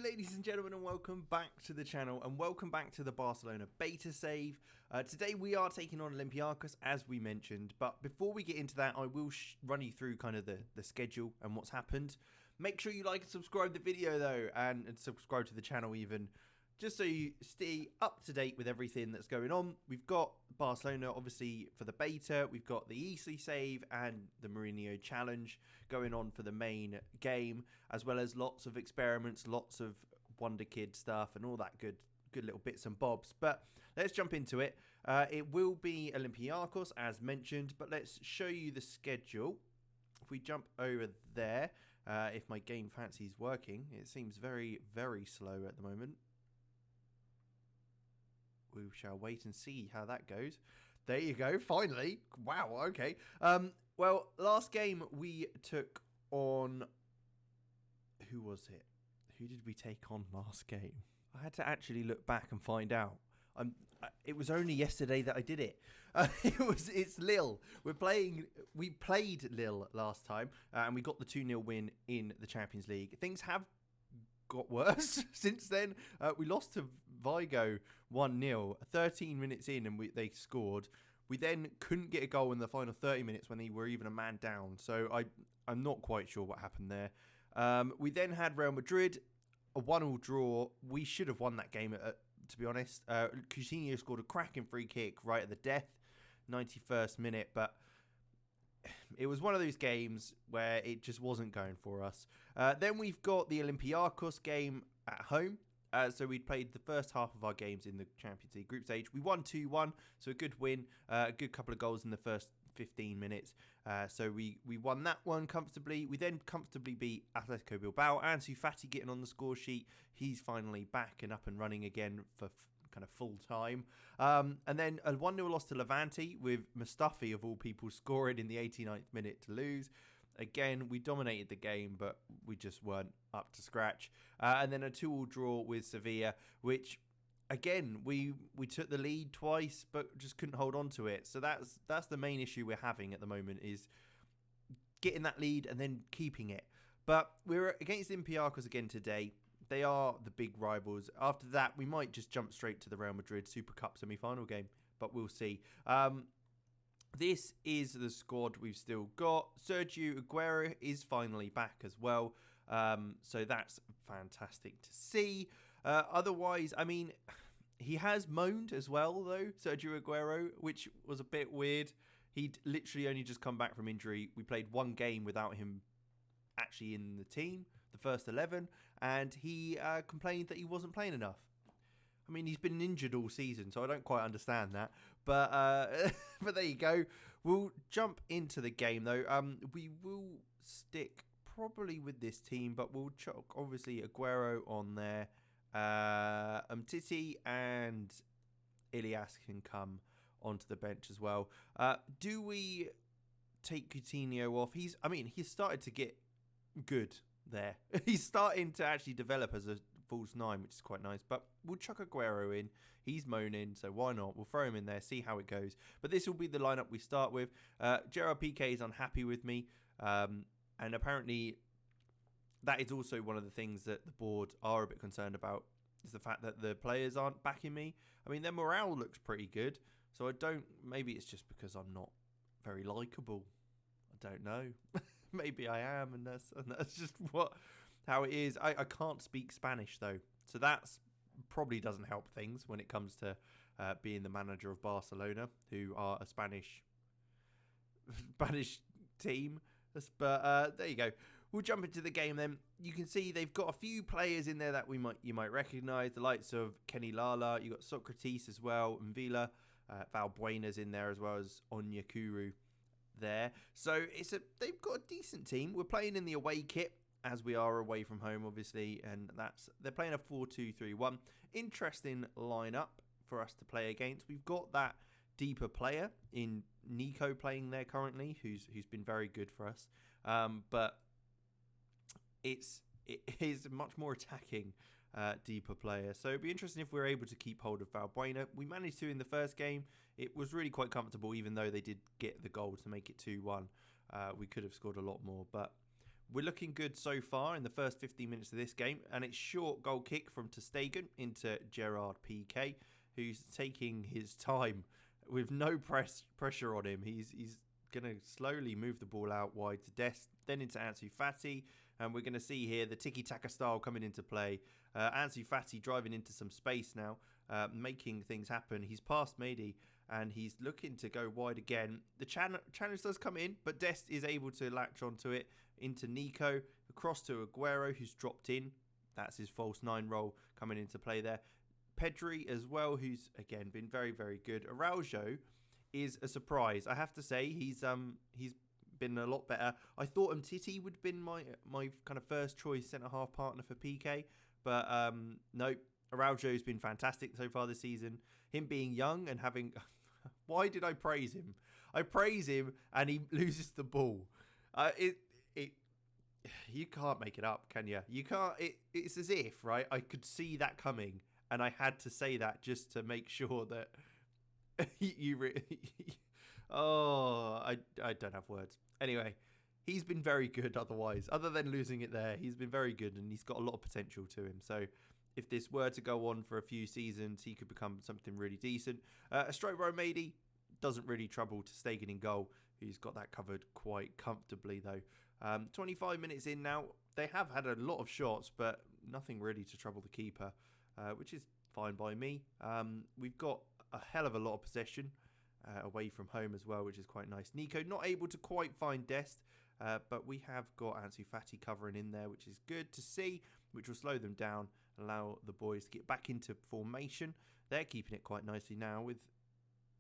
ladies and gentlemen, and welcome back to the channel, and welcome back to the Barcelona beta save. Today we are taking on Olympiacos, as we mentioned, but before we get into that, I will run you through kind of the schedule and what's happened. Make sure you like and subscribe the video though, and subscribe to the channel even, just so you stay up to date with everything that's going on. We've got Barcelona, obviously, for the beta. We've got the Eastleigh save and the Mourinho challenge going on for the main game, as well as lots of experiments, lots of Wonder Kid stuff, and all that good little bits and bobs. But let's jump into it. It will be Olympiacos, as mentioned, but let's show you the schedule. If we jump over there, if my game fancy is working, it seems very, very slow at the moment. We shall wait and see how that goes. There you go, finally. Wow, okay. Well, last game we took on... Who was it? Who did we take on last game? I had to actually look back and find out. It was only yesterday that I did it. It's Lille. We played Lille last time, and we got the 2-0 win in the Champions League. Things have got worse since then. We lost to Vigo 1-0 13 minutes in, and they scored. We then couldn't get a goal in the final 30 minutes when they were even a man down, so I'm not quite sure what happened there. We then had Real Madrid, a 1-1 draw. We should have won that game, to be honest. Coutinho scored a cracking free kick right at the death, 91st minute, but it was one of those games where it just wasn't going for us. Then we've got the Olympiacos game at home. So we played the first half of our games in the Champions League group stage. We won 2-1, so a good win. A good couple of goals in the first 15 minutes. So we won that one comfortably. We then comfortably beat Atletico Bilbao. Ansu Fati getting on the score sheet. He's finally back and up and running again for kind of full time. And then a 1-0 loss to Levante with Mustafi, of all people, scoring in the 89th minute to lose. Again, we dominated the game, but we just weren't up to scratch. And then a 2-2 draw with Sevilla, which, again, we took the lead twice, but just couldn't hold on to it. So that's the main issue we're having at the moment, is getting that lead and then keeping it. But we're against Olympiacos again today. They are the big rivals. After that, we might just jump straight to the Real Madrid Super Cup semi-final game, but we'll see. This is the squad we've still got. Sergio Aguero is finally back as well, so that's fantastic to see. Otherwise, I mean, he has moaned as well, though, Sergio Aguero, which was a bit weird. He'd literally only just come back from injury. We played one game without him actually in the team, the first 11, and he complained that he wasn't playing enough. I mean, he's been injured all season, so I don't quite understand that. But but there you go. We'll jump into the game, though. We will stick probably with this team, but we'll chuck, obviously, Aguero on there. Titi and Ilias can come onto the bench as well. Do we take Coutinho off? He's started to get good there. He's starting to actually develop as a false 9, which is quite nice, but we'll chuck Aguero in. He's moaning, so why not? We'll throw him in there, see how it goes. But this will be the lineup we start with. Gerard Piqué is unhappy with me, and apparently that is also one of the things that the board are a bit concerned about, is the fact that the players aren't backing me. I mean, their morale looks pretty good, so maybe it's just because I'm not very likeable. I don't know. Maybe I am, and that's just how it is. I can't speak Spanish, though, so that's probably doesn't help things when it comes to being the manager of Barcelona, who are a Spanish team. But there you go. We'll jump into the game then. You can see they've got a few players in there that you might recognise. The likes of Kenny Lala. You got Socrates as well, Mvila, Valbuena's in there as well as Onyekuru there. So they've got a decent team. We're playing in the away kit, as we are away from home, obviously, and they're playing a 4-2-3-1. Interesting lineup for us to play against. We've got that deeper player in Nico playing there currently, who's been very good for us. But it is a much more attacking deeper player. So it'd be interesting if we're able to keep hold of Valbuena. We managed to in the first game. It was really quite comfortable, even though they did get the goal to make it 2-1. We could have scored a lot more, but We're looking good so far in the first 15 minutes of this game, and it's short goal kick from ter Stegen into Gerard Piqué, who's taking his time with no pressure on him. He's going to slowly move the ball out wide to Dest, then into Ansu Fati, and we're going to see here the tiki-taka style coming into play. Ansu Fati driving into some space now, making things happen. He's past Mehdi, and he's looking to go wide again. The challenge does come in, but Dest is able to latch onto it, into Nico, across to Aguero, who's dropped in. That's his false 9 role coming into play there. Pedri as well, who's, again, been very, very good. Araujo is a surprise. I have to say, he's been a lot better. I thought Umtiti would have been my kind of first choice centre-half partner for PK, but no, Araujo's been fantastic so far this season. Him being young and having... Why did I praise him? I praise him and he loses the ball. You can't make it up, can you? You can't. It's as if, right? I could see that coming, and I had to say that just to make sure that I don't have words. Anyway, he's been very good. Otherwise, other than losing it there, he's been very good, and he's got a lot of potential to him. So, if this were to go on for a few seasons, he could become something really decent. Astrobo Mehdi doesn't really trouble ter Stegen in goal. He's got that covered quite comfortably, though. 25 minutes in now. They have had a lot of shots, but nothing really to trouble the keeper, which is fine by me. We've got a hell of a lot of possession away from home as well, which is quite nice. Nico not able to quite find Dest, but we have got Ansu Fati covering in there, which is good to see, which will slow them down, allow the boys to get back into formation. They're keeping it quite nicely now with...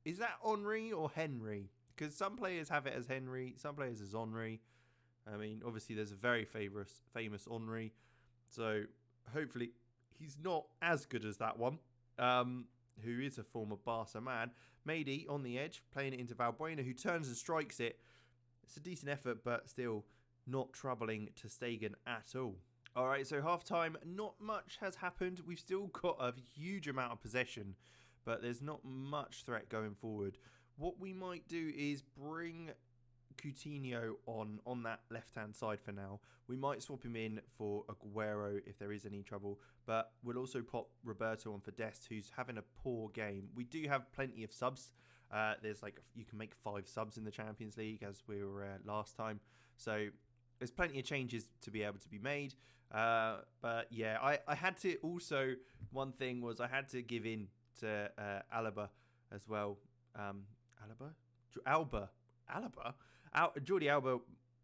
Is that Henry or Henry? Because some players have it as Henry, some players as Henry. I mean, obviously there's a very famous Henry, so hopefully he's not as good as that one, who is a former Barca man. Mehdi on the edge, playing it into Valbuena, who turns and strikes it. It's a decent effort, but still not troubling ter Stegen at all. All right, so half-time, not much has happened. We've still got a huge amount of possession, but there's not much threat going forward. What we might do is bring Coutinho on that left-hand side for now. We might swap him in for Aguero if there is any trouble, but we'll also pop Roberto on for Dest, who's having a poor game. We do have plenty of subs. There's you can make 5 subs in the Champions League as we were last time, so there's plenty of changes to be able to be made. But yeah, I had to also, one thing was I had to give in to Alaba as well. Alba. Jordi Alba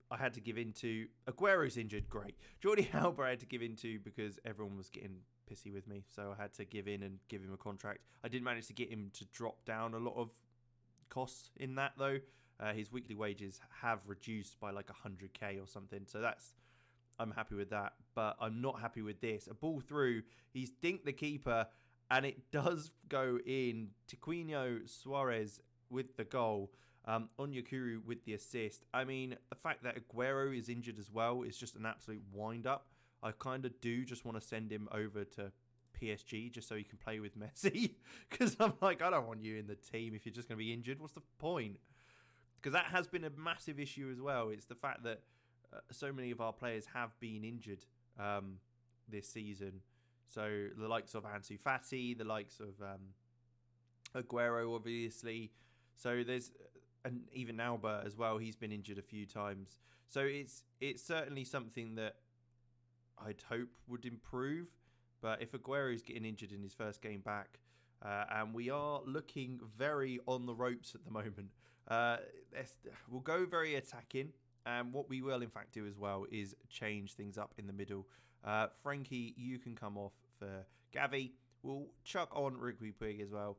I had to give in to. Aguero's injured, great. Jordi Alba I had to give in to because everyone was getting pissy with me, so I had to give in and give him a contract. I did manage to get him to drop down a lot of costs in that though. His weekly wages have reduced by like 100k or something, so I'm happy with that, but I'm not happy with this. A ball through, he's dinked the keeper, and it does go in. Tiquinho Suarez with the goal. Onyekuru with the assist. I mean, the fact that Aguero is injured as well is just an absolute wind-up. I kind of do just want to send him over to PSG just so he can play with Messi, because I'm like, I don't want you in the team if you're just going to be injured. What's the point? Because that has been a massive issue as well. It's the fact that so many of our players have been injured this season. So the likes of Ansu Fati, the likes of Aguero, obviously. So there's, and even Alba as well. He's been injured a few times. So it's certainly something that I'd hope would improve. But if Aguero's getting injured in his first game back, and we are looking very on the ropes at the moment, we'll go very attacking. And what we will, in fact, do as well is change things up in the middle. Frankie, you can come off for Gavi. We'll chuck on Rigby Pig as well.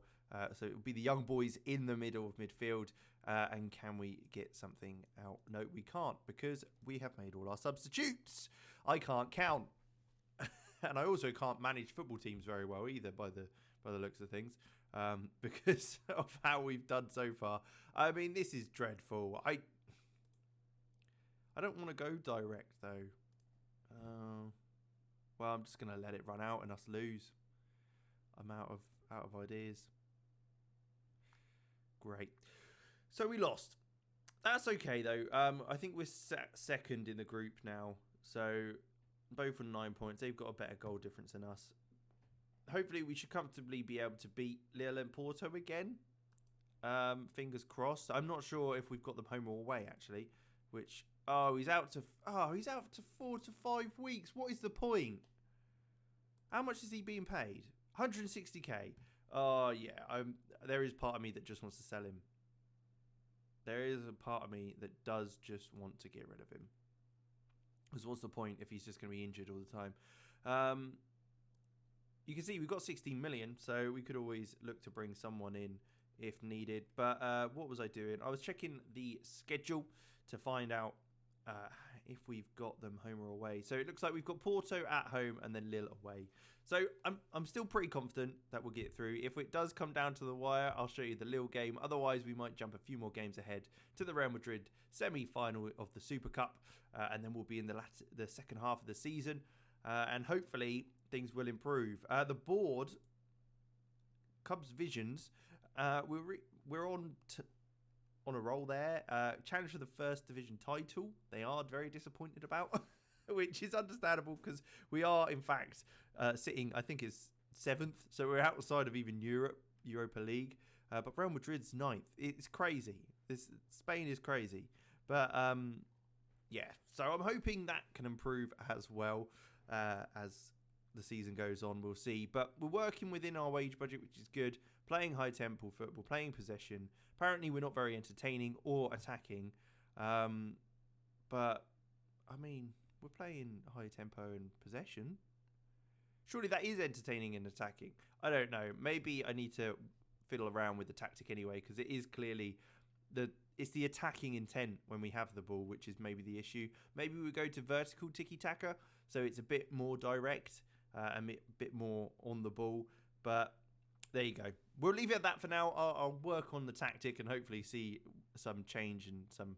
So it'll be the young boys in the middle of midfield. And can we get something out? No, we can't, because we have made all our substitutes. I can't count. And I also can't manage football teams very well either, by the looks of things, because of how we've done so far. I mean, this is dreadful. I don't want to go direct though. Well, I'm just gonna let it run out and us lose. I'm out of ideas. Great. So we lost. That's okay, though. I think we're second in the group now. So both on 9 points. They've got a better goal difference than us. Hopefully, we should comfortably be able to beat Lille and Porto again. Fingers crossed. I'm not sure if we've got them home or away, actually. Which, he's out to 4 to 5 weeks. What is the point? How much is he being paid? 160k. Oh, yeah. There is part of me that just wants to sell him. There is a part of me that does just want to get rid of him. Because what's the point if he's just going to be injured all the time? You can see we've got 16 million, so we could always look to bring someone in if needed. But what was I doing? I was checking the schedule to find out if we've got them home or away. So it looks like we've got Porto at home and then Lille away. So I'm still pretty confident that we'll get through. If it does come down to the wire, I'll show you the Lille game. Otherwise, we might jump a few more games ahead to the Real Madrid semi-final of the Super Cup. And then we'll be in the second half of the season. And hopefully, things will improve. The board, Cubs Visions, we're on a roll there. Challenge for the first division title. They are very disappointed about, which is understandable because we are, in fact, sitting, I think it's 7th. So we're outside of even Europa League. But Real Madrid's 9th. It's crazy. Spain is crazy. But, yeah. So I'm hoping that can improve as well as the season goes on. We'll see. But we're working within our wage budget, which is good. Playing high-tempo football, playing possession. Apparently, we're not very entertaining or attacking. But, I mean, we're playing high-tempo and possession. Surely that is entertaining and attacking. I don't know. Maybe I need to fiddle around with the tactic anyway, because it is clearly it's the attacking intent when we have the ball, which is maybe the issue. Maybe we go to vertical tiki-taka, so it's a bit more direct and a bit more on the ball. But there you go. We'll leave it at that for now. I'll work on the tactic and hopefully see some change and some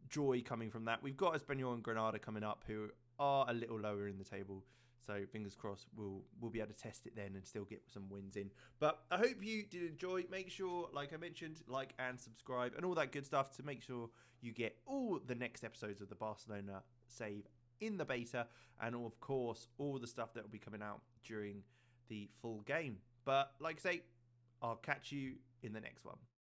joy coming from that. We've got Espanyol and Granada coming up, who are a little lower in the table. So fingers crossed we'll be able to test it then and still get some wins in. But I hope you did enjoy. Make sure, like I mentioned, like and subscribe and all that good stuff to make sure you get all the next episodes of the Barcelona save in the beta. And of course, all the stuff that will be coming out during the full game. But like I say, I'll catch you in the next one.